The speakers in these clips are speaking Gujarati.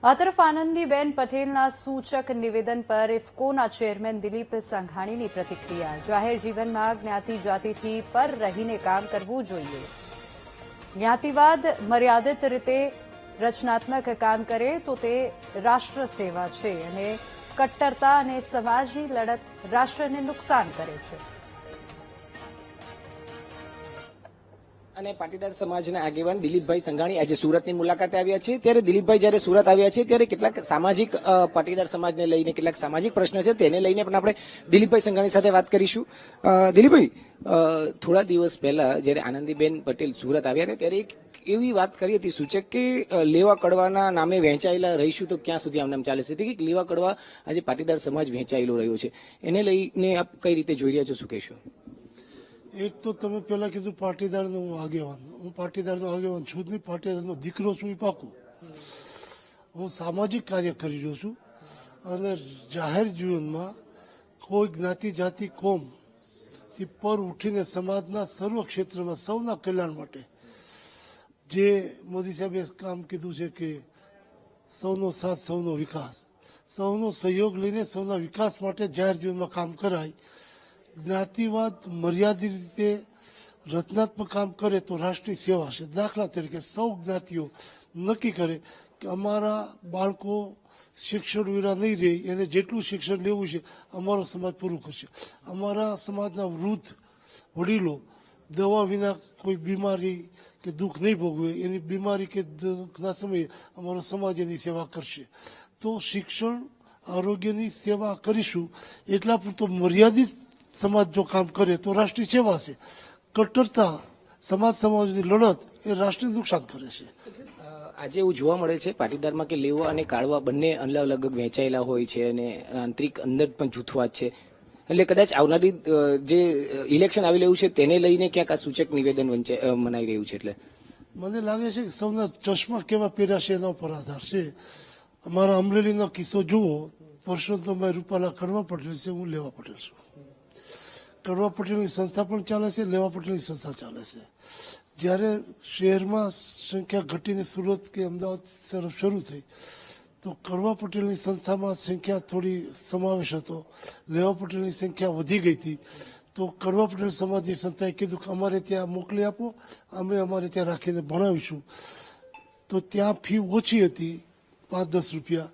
આ તરફ આનંદીબેન પટેલના સૂચક નિવેદન પર ઇફકોના ચેરમેન દિલીપ સંઘાણીની પ્રતિક્રિયા। જાહેર જીવનમાં જ્ઞાતિ જાતિથી પર રહીને કામ કરવું જોઈએ। જ્ઞાતિવાદ મર્યાદિત રીતે રચનાત્મક કામ કરે તો તે રાષ્ટ્ર સેવા છે અને કટ્ટરતા અને સમાજની લડત રાષ્ટ્રને નુકસાન કરે છે। અને પાટીદાર સમાજના આગેવાન દિલીપભાઈ સંઘાણી આજે સુરતની મુલાકાતે આવ્યા છે। ત્યારે દિલીપભાઈ જ્યારે સુરત આવ્યા છે ત્યારે કેટલાક સામાજિક પાટીદાર સમાજને લઈને કેટલાક સામાજિક પ્રશ્ન છે તેને લઈને પણ આપણે દિલીપભાઈ સંઘાણી સાથે વાત કરીશું। દિલીપભાઈ, થોડા દિવસ પહેલા જ્યારે આનંદીબેન પટેલ સુરત આવ્યા હતા ત્યારે એક એવી વાત કરી હતી સૂચક કે લેવા કડવાના નામે વહેંચાયેલા રહીશું તો ક્યાં સુધી આમ ચાલે છે? કે લેવા કડવા આજે પાટીદાર સમાજ વહેંચાયેલો રહ્યો છે, એને લઈને આપ કઈ રીતે જોઈ રહ્યા છો, શું કહેશો? એક તો તમે પેલા કીધું પાટીદારનો હું આગેવાન, હું પાટીદારનો આગેવાન છું જ નહીં, પાટીદારનો દીકરો છું એ પાકું। હું સામાજિક કાર્ય કરી રહ્યો છું અને જાહેર જીવનમાં કોઈ જ્ઞાતિ જાતિ કોમથી પર ઉઠીને સમાજના સર્વ ક્ષેત્રમાં સૌના કલ્યાણ માટે જે મોદી સાહેબે કામ કીધું છે કે સૌનો સાથ સૌનો વિકાસ, સૌનો સહયોગ લઈને સૌના વિકાસ માટે જાહેર જીવનમાં કામ કરાય। જ્ઞાતિવાદ મર્યાદિત રીતે રચનાત્મક કામ કરે તો રાષ્ટ્રીય સેવા છે। દાખલા તરીકે સૌ જ્ઞાતિઓ નક્કી કરે કે અમારા બાળકો શિક્ષણ વિના નહીં રહે, એને જેટલું શિક્ષણ લેવું છે અમારો સમાજ પૂરું કરશે। અમારા સમાજના વૃદ્ધ વડીલો દવા વિના કોઈ બીમારી કે દુઃખ નહીં ભોગવે, એની બીમારી કે દુઃખના સમયે અમારો સમાજ એની સેવા કરશે। તો શિક્ષણ આરોગ્યની સેવા કરીશું એટલા પૂરતો મર્યાદિત સમાજ જો કામ કરે તો રાષ્ટ્રીય સેવા છે। કટ્ટરતા સમાજની લડત એ રાષ્ટ્રને નુકસાન કરે છે। આજે એવું જોવા મળે છે પાટીદારમાં કે લેવા અને કાળવા બંને અલગ અલગ વહેંચાયેલા હોય છે અને આંતરિક અંદર પણ જૂથવાદ છે, એટલે કદાચ આવનારી જે ઇલેક્શન આવી રહ્યું છે તેને લઈને ક્યાંક આ સૂચક નિવેદન મનાઈ રહ્યું છે। એટલે મને લાગે છે કે સૌના ચશ્મા કેવા પહેર્યા છે એના ઉપર આધાર છે। અમારા અમરેલીનો કિસ્સો જુઓ, પરસોત્તમભાઈ રૂપાલા કડવા પટેલ છે, હું લેવા પટેલ છું। કડવા પટેલની સંસ્થા પણ ચાલે છે, લેવા પટેલની સંસ્થા ચાલે છે। જ્યારે શહેરમાં સંખ્યા ઘટીને સુરત કે અમદાવાદ તરફ શરૂ થઈ તો કડવા પટેલની સંસ્થામાં સંખ્યા થોડી સમાવેશ હતો, લેવા પટેલની સંખ્યા વધી ગઈ હતી। તો કડવા પટેલ સમાજની સંસ્થાએ કીધું કે અમારે ત્યાં મોકલી આપો, અમે અમારે ત્યાં રાખીને ભણાવીશું। તો ત્યાં ફી ઓછી હતી, 5-10 રૂપિયા,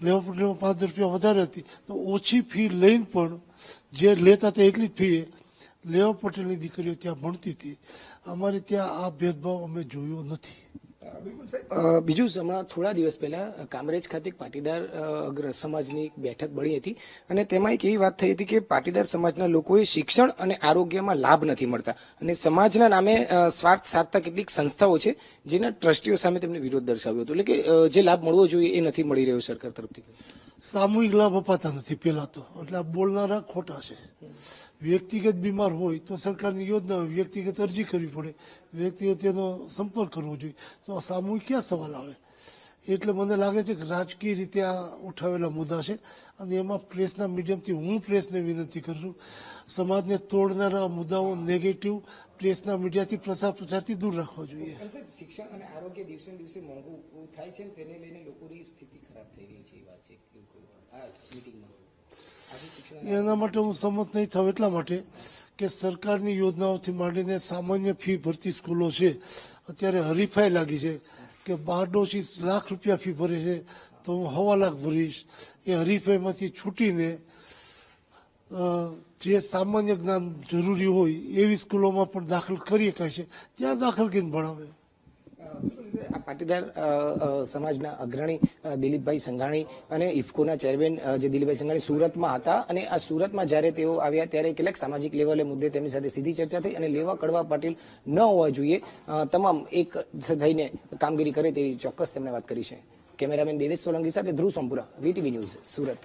લેવા પટેલમાં 5-10 રૂપિયા વધારે હતી। તો ઓછી ફી લઈને પણ જે લેતા હતા એટલી જ ફી લેવા પટેલની દીકરીઓ ત્યાં ભણતી હતી। અમારે ત્યાં આ ભેદભાવ અમે જોયો નથી। બીજું, હમણાં થોડા દિવસ પહેલા કામરેજ ખાતે પાટીદાર અગ્ર સમાજની બેઠક મળી હતી અને તેમાં એક એવી વાત થઈ હતી કે પાટીદાર સમાજના લોકોએ શિક્ષણ અને આરોગ્યમાં લાભ નથી મળતા અને સમાજના નામે સ્વાર્થ સાધતા કેટલીક સંસ્થાઓ છે જેના ટ્રસ્ટીઓ સામે તેમને વિરોધ દર્શાવ્યો હતો। એટલે કે જે લાભ મળવો જોઈએ એ નથી મળી રહ્યો સરકાર તરફથી। સામૂહિક લાભ અપાતા નથી પેલા તો, એટલે આ બોલનારા ખોટા છે। વ્યક્તિગત બીમાર હોય તો સરકારની યોજના હોય, વ્યક્તિગત અરજી કરવી પડે, વ્યક્તિગત એનો સંપર્ક કરવો જોઈએ, તો આ સામૂહિક ક્યાં સવાલ આવે? એટલે મને લાગે છે કે રાજકીય રીતે આ ઉઠાવેલા મુદ્દા છે અને એમાં પ્રેસના મીડિયમથી હું પ્રેસને વિનંતી કરું છું, સમાજને તોડનારા મુદ્દાઓ નેગેટિવ પ્રેસના મીડિયાથી પ્રચારથી દૂર રાખવા જોઈએ। શિક્ષણ અને આરોગ્ય દિવસે ને દિવસે મોંઘું થાય છે, તેને લઈને લોકોની સ્થિતિ ખરાબ થઈ રહી છે, એ વાત છે આ મીટિંગમાં। એના માટે હું સંમત નહીં થાવ એટલા માટે કે સરકારની યોજનાઓથી માંડીને સામાન્ય ફી ભરતી સ્કૂલો છે, અત્યારે હરીફાઈ લાગી છે કે બારડોશી લાખ રૂપિયા ફી ભરે છે તો હું 1.25 લાખ ભરીશ। એ હરીફાઈમાંથી છૂટીને જે સામાન્ય જ્ઞાન જરૂરી હોય એવી સ્કૂલોમાં પણ દાખલ કરી શકાય છે, ત્યાં દાખલ કરીને ભણાવે। પાટીદાર સમાજના અગ્રણી દિલીપભાઈ સંઘાણી અને ઇફકોના ચેરમેન જે દિલીપભાઈ સંઘાણી સુરતમાં હતા અને આ સુરતમાં જ્યારે તેઓ આવ્યા ત્યારે કેટલાક સામાજિક લેવલે મુદ્દે તેમની સાથે સીધી ચર્ચા થઈ અને લેવા કડવા પાટીલ ન હોવા જોઈએ, તમામ એક થઈને કામગીરી કરે તેવી ચોક્કસ તેમણે વાત કરી છે। કેમેરામેન દેવેશ સોલંકી સાથે ધ્રુવ સોમપુરા, વીટીવી ન્યૂઝ, સુરત।